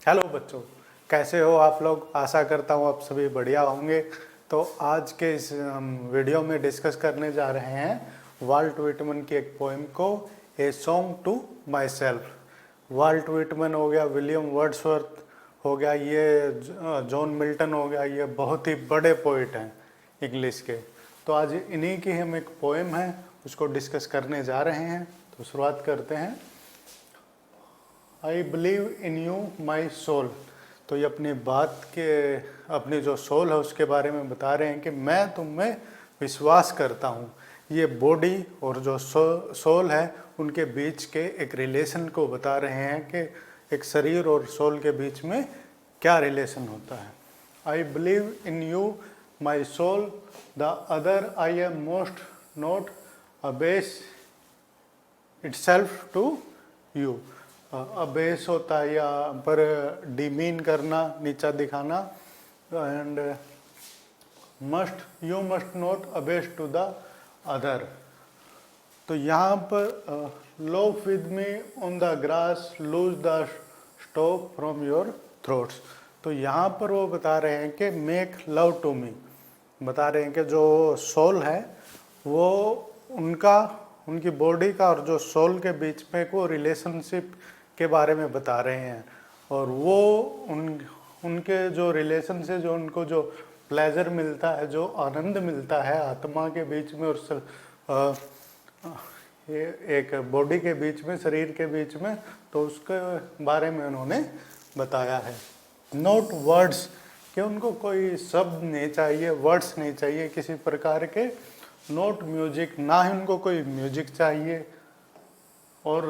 Hello बच्चों, कैसे हो आप लोग। आशा करता हूँ आप सभी बढ़िया होंगे। तो आज के इस वीडियो में डिस्कस करने जा रहे हैं वाल्ट व्हिटमन की एक पोएम को, a song to myself. Walt Whitman हो गया, विलियम वर्ड्सवर्थ हो गया, ये जॉन मिल्टन हो गया, ये बहुत ही बड़े पोइट हैं इंग्लिश के। तो आज इन्हीं की हम एक पोएम है उसको डिस्कस करने जा रहे हैं। तो शुरुआत करते हैं। I believe in you my soul. तो ये अपनी बात के, अपनी जो सोल है उसके बारे में बता रहे हैं कि मैं तुम में विश्वास करता हूँ। ये बॉडी और जो सोल है उनके बीच के एक रिलेशन को बता रहे हैं कि एक शरीर और सोल के बीच में क्या रिलेशन होता है। I believe in you my soul, the other I am most not abase itself to you. Abase होता है या पर डिमीन करना, नीचा दिखाना। And you must not abase to the other. तो यहाँ पर loaf with me on the grass, loose the stop from your throats. तो यहाँ पर वो बता रहे हैं कि मेक लव टू मी। बता रहे हैं कि जो सोल है वो उनकी बॉडी का और जो सोल के बीच में को रिलेशनशिप के बारे में बता रहे हैं। और वो उनके जो रिलेशन से जो उनको जो प्लेजर मिलता है, जो आनंद मिलता है आत्मा के बीच में और एक बॉडी के बीच में, शरीर के बीच में, तो उसके बारे में उन्होंने बताया है। नोट वर्ड्स, कि उनको कोई शब्द नहीं चाहिए, वर्ड्स नहीं चाहिए किसी प्रकार के। नोट म्यूजिक, ना ही उनको कोई म्यूजिक चाहिए। और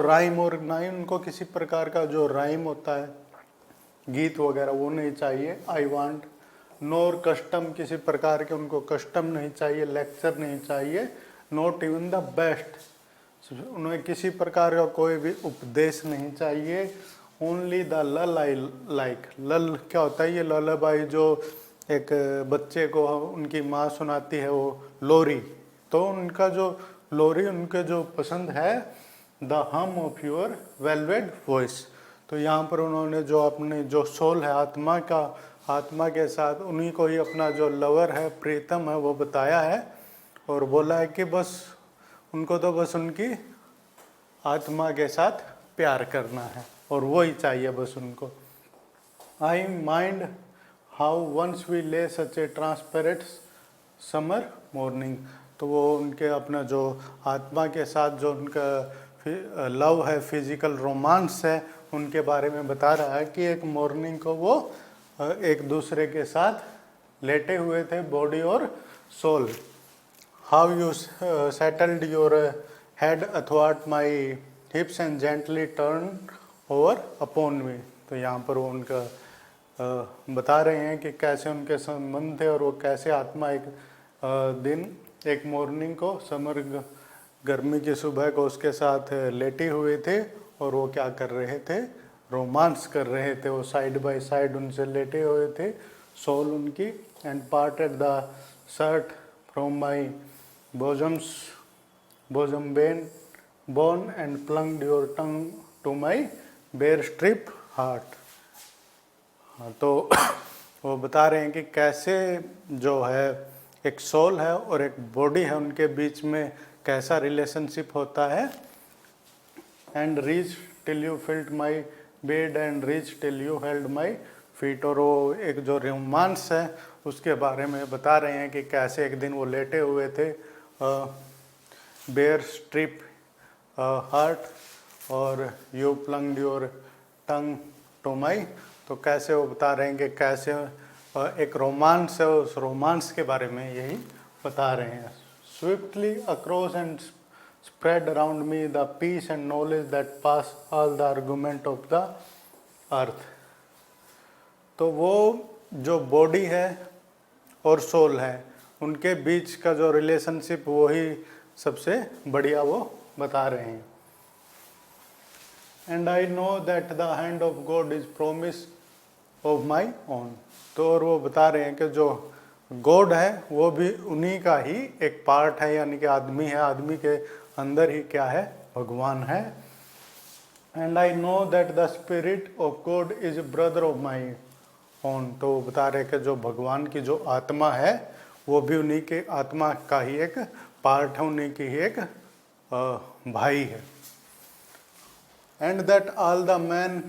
राइम और ना ही उनको किसी प्रकार का जो राइम होता है, गीत वगैरह, वो नहीं चाहिए। आई वांट नोर कस्टम, किसी प्रकार के उनको कस्टम नहीं चाहिए, लेक्चर नहीं चाहिए। नॉट इवन द बेस्ट, उन्हें किसी प्रकार का कोई भी उपदेश नहीं चाहिए। ओनली द लल आई लाइक। लल क्या होता है? ये लल्लाबाई जो एक बच्चे को उनकी माँ सुनाती है, वो लोरी। तो उनका जो लोरी उनके जो पसंद है, द हम ऑफ योर वेलवेट वॉइस। तो यहाँ पर उन्होंने जो अपने जो सोल है, आत्मा के साथ उन्हीं को ही अपना जो लवर है, प्रीतम है, वो बताया है। और बोला है कि बस उनको तो बस उनकी आत्मा के साथ प्यार करना है और वो ही चाहिए बस उनको। आई माइंड हाउ वंस वी ले सच ए ट्रांसपेरेंट समर मॉर्निंग। तो वो उनके अपना जो आत्मा के साथ जो उनका लव है, फिजिकल रोमांस है, उनके बारे में बता रहा है कि एक मॉर्निंग को वो एक दूसरे के साथ लेटे हुए थे, बॉडी और soul. How you settled your head अथवाट my hips and gently turn over upon me. तो यहाँ पर वो उनका बता रहे हैं कि कैसे उनके संबंध थे और वो कैसे आत्मा एक दिन, एक मॉर्निंग को, समर गर्मी की सुबह को उसके साथ लेटे हुए थे और वो क्या कर रहे थे? रोमांस कर रहे थे। वो साइड बाय साइड उनसे लेटे हुए थे, सोल उनकी। And parted the shirt from my bosom bone and plunged your tongue to my bare stripped heart. हाँ, तो वो बता रहे हैं कि कैसे जो है एक सोल है और एक बॉडी है, उनके बीच में कैसा रिलेशनशिप होता है। And reach till you field my bed and reach till you held my feet. और वो एक जो रोमांस है उसके बारे में बता रहे हैं कि कैसे एक दिन वो लेटे हुए थे, बेयर स्ट्रिप हार्ट और you plunged your tongue to my. तो कैसे वो बता रहे हैं कि कैसे एक रोमांस है, उस रोमांस के बारे में यही बता रहे हैं। Swiftly across and spread around me the peace and knowledge that pass all the argument of the earth. तो वो जो बॉडी है और सोल है, उनके बीच का जो रिलेशनशिप, वही सबसे बढ़िया वो बता रहे हैं। And I know that the hand of God is promise of my own. तो और वो बता रहे हैं कि जो गॉड है वो भी उन्हीं का ही एक पार्ट है, यानी कि आदमी है, आदमी के अंदर ही क्या है? भगवान है। And I know that the spirit of God is brother of my own. तो बता रहे कि जो भगवान की जो आत्मा है वो भी उन्हीं के आत्मा का ही एक पार्ट है, उन्हीं की ही एक भाई है। And that all the man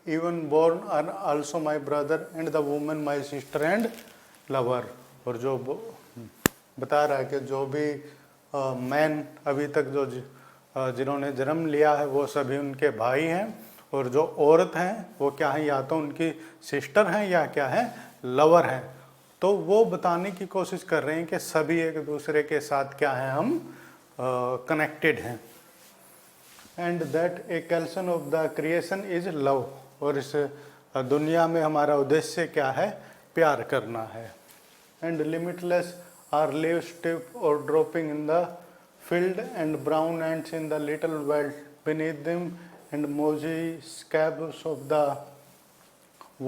even born are also my brother and the women my sister and lover. और जो बता रहा है कि जो भी मैन अभी तक जो जिन्होंने जन्म लिया है वो सभी उनके भाई हैं, और जो औरत हैं वो क्या है, या तो उनकी सिस्टर हैं या क्या है, लवर हैं। तो वो बताने की कोशिश कर रहे हैं कि सभी एक दूसरे के साथ क्या है, हम कनेक्टेड हैं। And that a kelson of the creation is love. और इस दुनिया में हमारा उद्देश्य क्या है, प्यार करना है। And limitless are leaves stiff और drooping in the field and brown ants in the little world beneath them and mossy scabs of the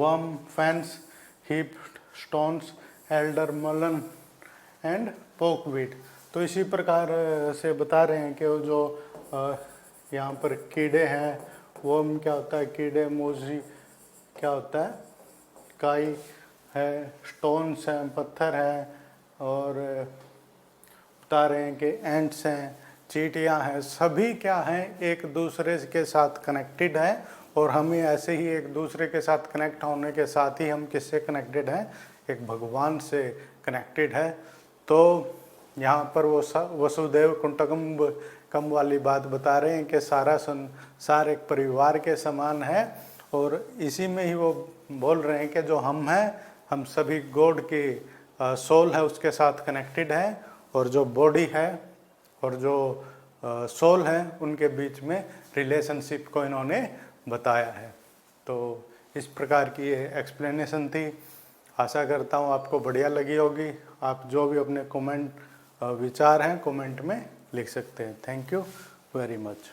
worm fans heaped stones elder mullen and pokeweed। तो इसी प्रकार से बता रहे हैं कि वो जो यहाँ पर कीड़े हैं, वर्म क्या होता है, कीड़े, मोजी क्या होता है, काई है, स्टोन्स हैं, पत्थर हैं, और बता रहे हैं कि एंट्स हैं, चींटियाँ हैं, सभी क्या हैं, एक दूसरे के साथ कनेक्टेड हैं। और हमें ऐसे ही एक दूसरे के साथ कनेक्ट होने के साथ ही हम किससे कनेक्टेड हैं, एक भगवान से कनेक्टेड है। तो यहाँ पर वो वसुदेव कुटुंबकम वाली बात बता रहे हैं कि सारा संसार एक परिवार के समान है, और इसी में ही वो बोल रहे हैं कि जो हम हैं, हम सभी गॉड की सोल है उसके साथ कनेक्टेड है, और जो बॉडी है और जो सोल है उनके बीच में रिलेशनशिप को इन्होंने बताया है। तो इस प्रकार की ये एक्सप्लेनेशन थी। आशा करता हूँ आपको बढ़िया लगी होगी। आप जो भी अपने कमेंट विचार हैं कमेंट में लिख सकते हैं। Thank you very much.